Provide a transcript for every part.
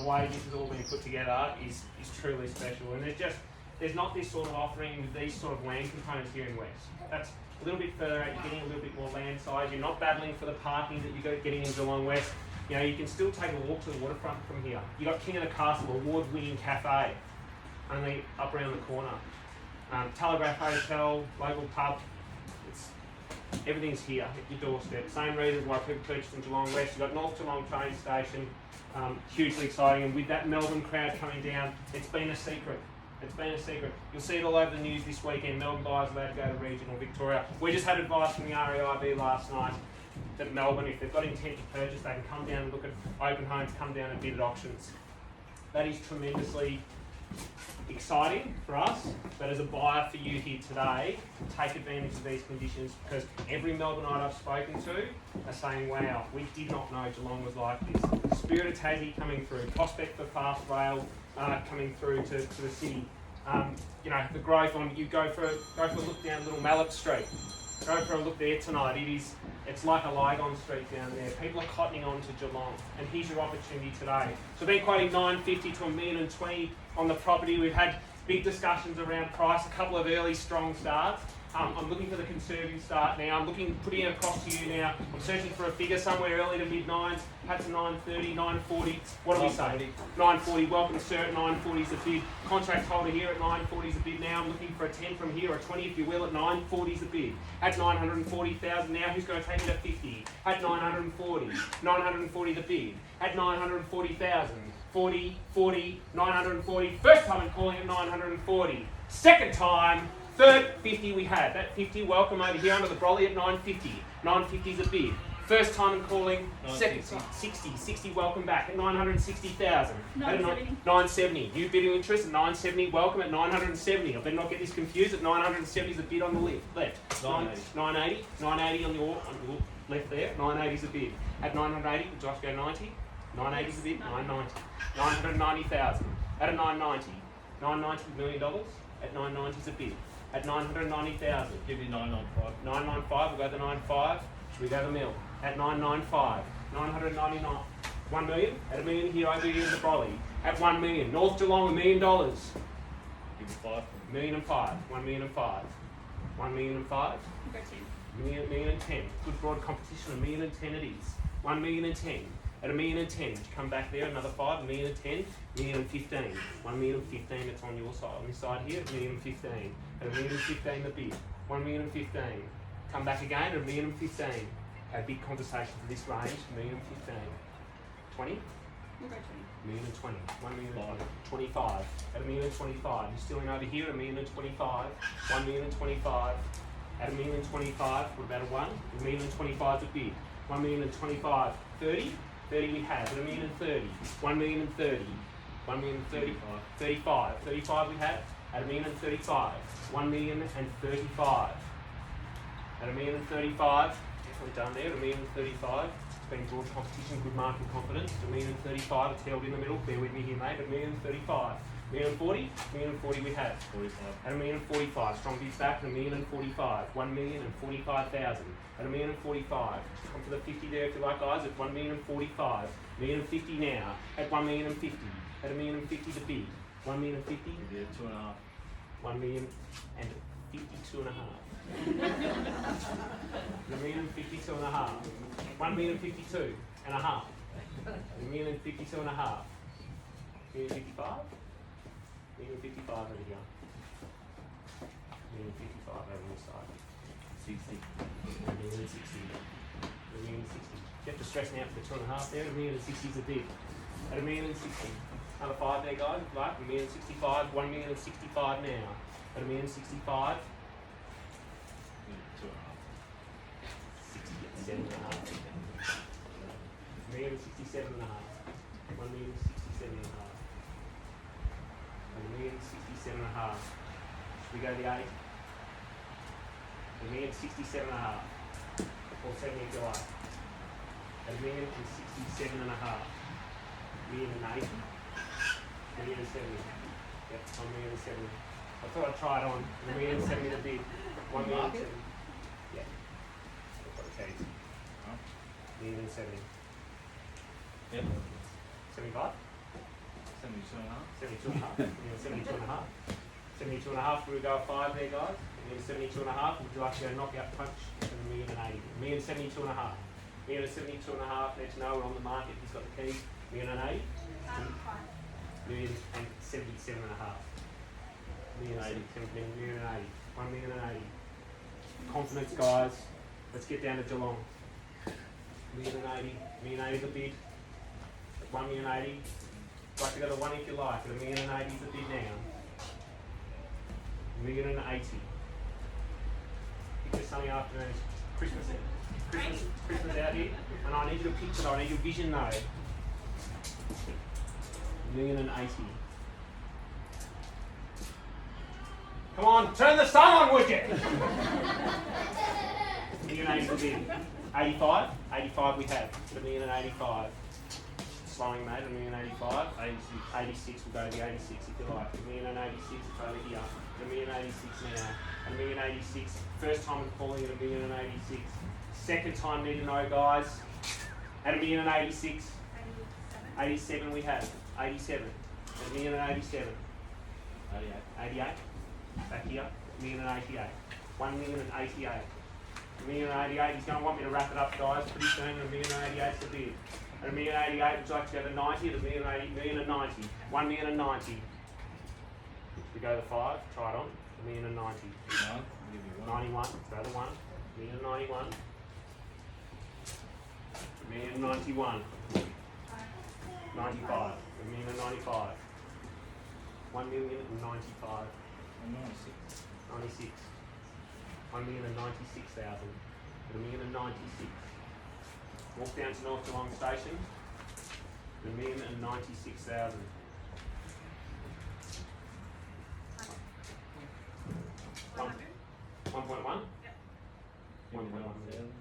way this has all been put together is truly special. And there's not this sort of offering with these sort of land components here in West. That's a little bit further out, you're getting a little bit more land size, you're not battling for the parking that you're getting in Geelong West. You know, you can still take a walk to the waterfront from here. You've got King of the Castle, award-winning cafe, only up around the corner. Telegraph Hotel, local pub, everything's here at your doorstep. Same reason why people purchase in Geelong West. You've got North Geelong train station, hugely exciting, and with that Melbourne crowd coming down, it's been a secret. It's been a secret. You'll see it all over the news this weekend. Melbourne buyers allowed to go to regional Victoria. We just had advice from the REIB last night that Melbourne, if they've got intent to purchase, they can come down and look at open homes, come down and bid at auctions. That is tremendously exciting for us, but as a buyer for you here today, take advantage of these conditions, because every Melbourneite I've spoken to are saying, wow, we did not know Geelong was like this. Spirit of Tassie coming through, prospect for fast rail coming through to the city. You know, the growth on, you go for a look down Little Mallet Street. Go for a look there tonight. It's like a Lygon Street down there. People are cottoning on to Geelong, and here's your opportunity today. So we've been quoting $950 to $1,020,000 on the property. We've had big discussions around price, a couple of early strong starts. I'm looking for the conservative start now. I'm putting it across to you now. I'm searching for a figure somewhere early to mid-9s, perhaps a 930, 940. What do we say? 940, welcome sir, 940 is a bid. Contract holder here at 940 is a bid now. I'm looking for a 10 from here, or a 20 if you will, at 940 is a bid. At 940,000 now, who's going to take it at 50? At 940, 940 the bid. At 940,000, 40, 40, 940. First time in calling at 940. Second time, third 50 we had. That 50, welcome over here under the brolly at 950. 950 is a bid. First time in calling, second 60, welcome back at 960,000. 970. You bidding interest at 970, welcome at 970. I better not get this confused. At 970 is a bid on the left. 980 on your left there. 980 is a bid. At 980, would Josh go 90? 980 is a bid. 990. 990,000. At a 990. $990 million. At 990 is a bid. At 990,000. Give you 995. 995, we'll go to 95. Should we go to mil? At 995. 999. 1 million. At $1 million here over here in the brolly. At 1 million. North Geelong, $1 million. Give you 5. $1 million and 5. 1 million and 5. 1 million and 5. $1 million and 10. Good broad competition. $1 million and 10 it is. 1 million and 10. At $1 million and 10, come back there, another 5, $1 million and 10, $1 million and 15. 1 million and 15, it's on your side. On this side here, $1 million and 15. At $1 million and 15, the bid. 1 million and 15. Come back again at $1 million and 15. Have a big conversation for this range, $1 million and 15. 20? We'll go 20. $1 million and 20. 1 million and 20. 25. At $1 million and 25. You're still in over here, $1 million and 25. 1 million and 25. At $1 million and 25, what about a 1? $1 million and 25 is a bid. 1 million and 25. 30? 30 we have, at $1 million and 30. 1 million and 30. 1 million and 30. 35. 35 we have, at $1 million and 35. 1 million and 35. At $1 million and 35, definitely done there, at $1 million and 35. It's been broad competition, good market confidence. At $1 million and 35, it's held in the middle. Bear with me here, mate. At $1 million and 35. $1 million and 40. $1 million and 40 we have. 45. At $1 million and 45. Strong bids back at $1 million and 45. 1 million and 45,000. At $1 million and 45. Come for the 50 there if you like, guys. At $1 million and 45. $1 million and 50 now. At $1 million and 50. At $1 million and 50 the bid. 1 million and 50. Yeah, 2.5. 1 million and 52 and a half. 1 million and 52 and a half. 1 million and 52 and a half. 1 million and 52 and a half. 1 million and 55. 1 million and 55 over here. 1 million and 55 over this side. 60. 1 million and 60. 1 million and 60. You have to stress now for the 2.5 there. 1 million and 60 is a bid. At $1 million and 60. Another 5 there, guys. Like $1 million and 65. 1 million and 65 now. At $1 million and 65. 67 and a half. $1 million and 67 and a half. 1 million and 67 and a half. $1 million and 67 and a half. Should we go to the 8? $1 million and 67 and a half. Or 70 if you like. At $1 million and 67 and a half. $1 million and 80. $1 million and 70. Yep, $1 million and 70. I thought I'd try it on. $1 million and 70 the bid. $1 million and 70. Yeah. Okay. $1 million and 70. Yep. 75? 72 and a half. 72 and a half. 72 and a half. 72 and a half. We go 5 there, guys. 72 and a half. Would you like to go knockout punch for the $1,080,000? $1,072 and a half. $1,072 and a half. Need to know we're on the market. He's got the keys. $1,080,000. $1,077 and a half. $1,080,000. $1,080,000. Confidence, guys. Let's get down to Geelong. $1,080,000. $1,080,000 the bid. $1,080,000. Like to go to one if you like. But $1,080,000 is the bid now. $1,080,000. Picture sunny afternoon. Christmas out here. And I need you to picture though. I need your vision though. $1,080,000. Come on, turn the sun on, would you? $1,080,000 the bid. 85. 85 we have. $1,085,000. Slowing, mate. $1,085,000. 86. We'll go to the 86 if you like. $1,086,000. It's over here. $1,086,000 now. $1,086,000. First time I'm calling it $1,086,000. Second time need to know, guys. At $1,086,000. 87 we have. 87. $1,087,000. 88. Back here. $1,088,000. $1,088,000. $1,088,000. He's going to want me to wrap it up, guys, pretty soon. $1,088,000 is the bid. At $1,088,000, would you like to go to 90? At $1,090,000. $1,090,000. We go to 5. Try it on. $1,090,000. 91. Throw the 1. $1,091,000. $1,091,000. 95. $1,095,000. $1,095,000. 96. $1,096,000. $1,096,000. Walk down to North Geelong Station. $1,096,000. 1.1? Yep. 1.1.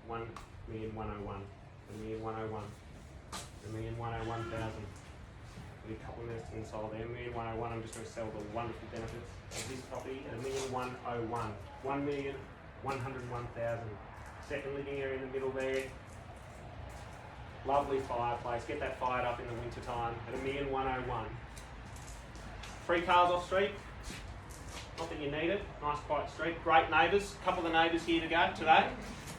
1,101,000. 1,101,000. 1,101,000. Give a couple of minutes to install there. 1,101,000. I'm just going to sell the wonderful benefits of this property at 1,101,000. 1,101,000. Second living area in the middle there. Lovely fireplace. Get that fired up in the winter time at 1,101,000. 3 cars off street. Not that you need it. Nice quiet street. Great neighbours. A couple of the neighbours here to go today.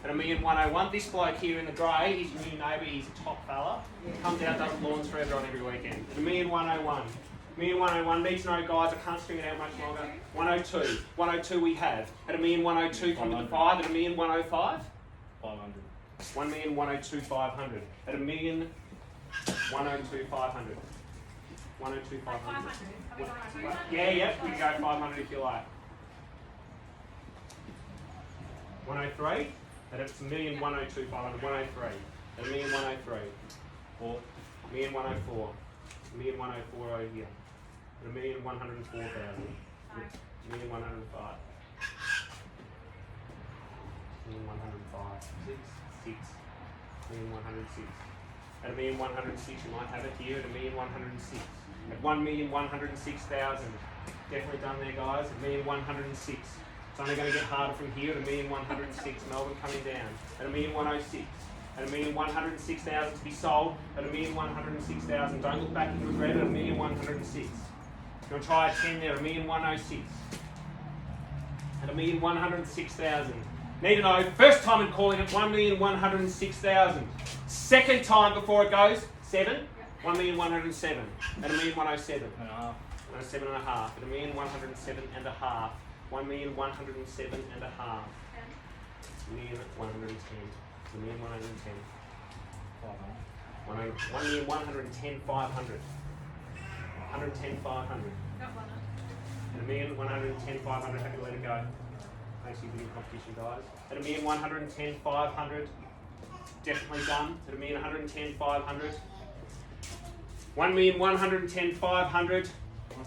At 1,101,000. This bloke here in the grey, he's your new neighbour. He's a top fella. Comes out, does lawns for everyone every weekend. At 1,101,000. 1,101,000. Need to know, guys. I can't string it out much longer. 102. 102 we have. At 1,102,000. Come to the 5. At 1,105,000. 500. 1,102,500. At 1,102,500. 102,500. Yeah, we can go 500 if you like. 103. At it's 1,102,500. 103. At 1,103,000. 4. 1,104,000. 1,104,000 over here. At 1,104,000. 1,105,000. 1,105,000. 6. 1,106,000. At 1,106,000 you might have it here at 1,106,000. At 1,106,000. Definitely done there, guys. At 1,106,000. It's only going to get harder from here at 1,106,000. Melbourne coming down. At 1,106,000. At 1,106,000 to be sold. At 1,106,000. Don't look back and regret it. At 1,106,000. You're going to try a 10 there. At 1,106,000. At 1,106,000. Need to know, first time in calling it 1,106,000. Second time before it goes, 7. 1,107,000. At 1,107,000. And a half. 7 and a half. At 1,107 and a half. 1,107 and a half. 1,110. 1,110. 1,110,500. 110,500. At 1,110,500. Happy to let it go. Makes you winning competition, guys. At 1,110,500. Definitely done. At 1,110,500. 1,110,500.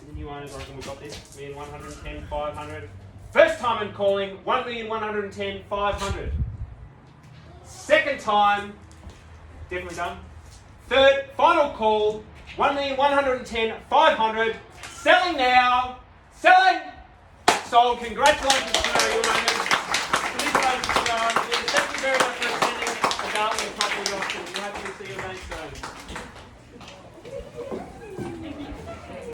The new owners, I reckon we've got this. 1,110,500. First time in calling, 1,110,500. Second time, definitely done. Third, final call, 1,110,500. Selling now. Selling. Sold. Congratulations to your owners. Thank you very much for attending.